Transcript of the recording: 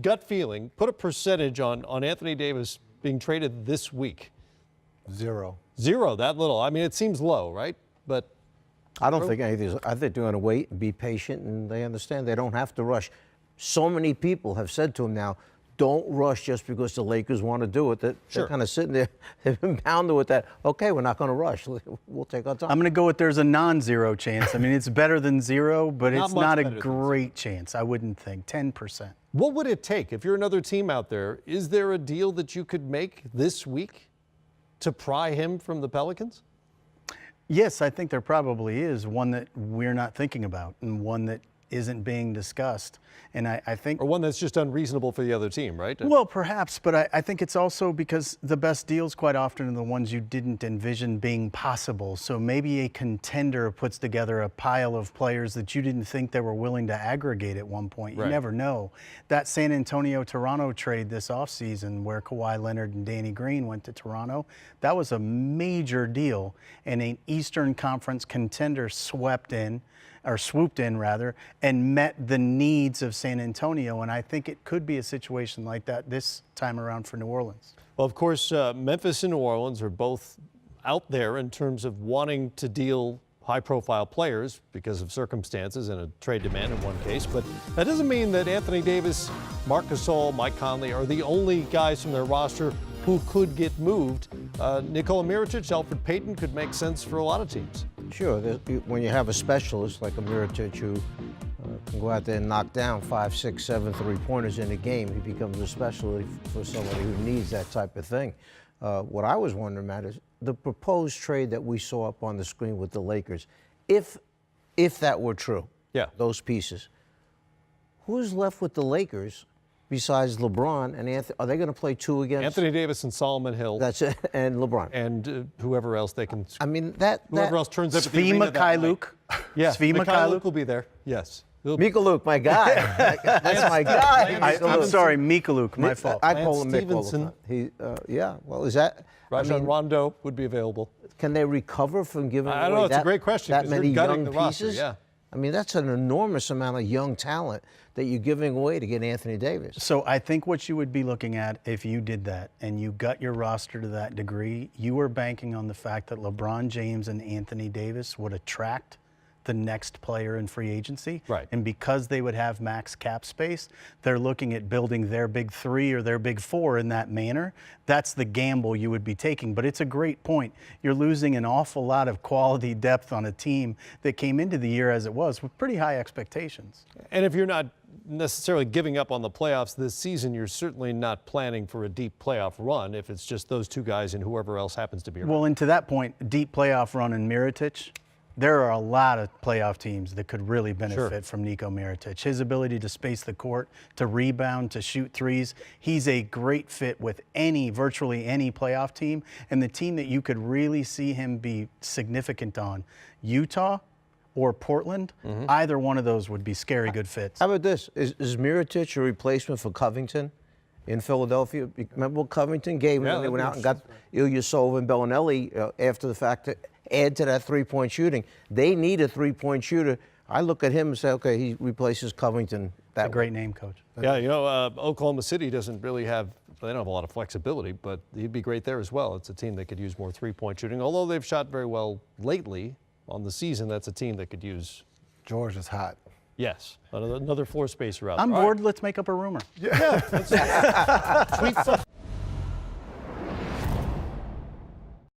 gut feeling, put a percentage on Anthony Davis being traded this week. 0. 0, that little. I mean, it seems low, right? But I don't think anything. I think they're going to wait and be patient, and they understand they don't have to rush. So many people have said to him now, don't rush just because the Lakers want to do it. They're kind of sitting there, they've been pounded with that. Okay, we're not going to rush. We'll take our time. I'm going to go with there's a non-zero chance. I mean, it's better than 0, but it's not a great chance, I wouldn't think. 10%. What would it take if you're another team out there? Is there a deal that you could make this week to pry him from the Pelicans? Yes, I think there probably is one that we're not thinking about and one that isn't being discussed. And I think... Or one that's just unreasonable for the other team, right? Well, perhaps, but I think it's also because the best deals quite often are the ones you didn't envision being possible. So maybe a contender puts together a pile of players that you didn't think they were willing to aggregate at one point. You never know. That San Antonio-Toronto trade this offseason where Kawhi Leonard and Danny Green went to Toronto, that was a major deal. And an Eastern Conference contender swooped in, and met the needs of San Antonio. And I think it could be a situation like that this time around for New Orleans. Well, of course, Memphis and New Orleans are both out there in terms of wanting to deal high-profile players because of circumstances and a trade demand in one case. But that doesn't mean that Anthony Davis, Marc Gasol, Mike Conley are the only guys from their roster who could get moved. Nikola Mirotic, Elfrid Payton could make sense for a lot of teams. Sure. When you have a specialist like a Mirotic who can go out there and knock down 5, 6, 7 three-pointers in a game, he becomes a specialist for somebody who needs that type of thing. What I was wondering, Matt, is the proposed trade that we saw up on the screen with the Lakers, if that were true, those pieces, who's left with the Lakers besides LeBron and Anthony? Are they going to play 2 against? Anthony Davis and Solomon Hill. That's it, and LeBron. And whoever else they can. I mean, whoever else turns up at the Svi arena that night. Mikhailuk. Yeah, Svi Mikhailuk will be there. Yes. Mikhailuk, my guy. That's my guy. I'm sorry, Mikhailuk, my fault. I call him Stevenson. Yeah, well, is that... Rajon Rondo would be available. Can they recover from giving I don't away know. It's a great question. that many young the pieces? roster, yeah. I mean, that's an enormous amount of young talent that you're giving away to get Anthony Davis. So I think what you would be looking at if you did that and you got your roster to that degree, you were banking on the fact that LeBron James and Anthony Davis would attract the next player in free agency. Right. And because they would have max cap space, they're looking at building their big 3 or their big 4 in that manner. That's the gamble you would be taking. But it's a great point. You're losing an awful lot of quality depth on a team that came into the year as it was with pretty high expectations. And if you're not necessarily giving up on the playoffs this season, you're certainly not planning for a deep playoff run if it's just those 2 guys and whoever else happens to be around. Well, and to that point, deep playoff run in Mirotic, there are a lot of playoff teams that could really benefit from Niko Mirotic. His ability to space the court, to rebound, to shoot threes, he's a great fit with virtually any playoff team. And the team that you could really see him be significant on, Utah or Portland, either one of those would be scary good fits. How about this? Is Mirotic a replacement for Covington in Philadelphia? Remember what Covington gave when they went out and got Ilyasova and Bellinelli after the fact to add to that three-point shooting? They need a three-point shooter. I look at him and say, okay, he replaces Covington. That's a great name, Coach. Yeah, you know, Oklahoma City doesn't really have, they don't have a lot of flexibility, but he'd be great there as well. It's a team that could use more three-point shooting. Although they've shot very well lately on the season, that's a team that could use. George is hot. Yes, another floor spacer out there. I'm bored. Let's make up a rumor. Yeah. Tweet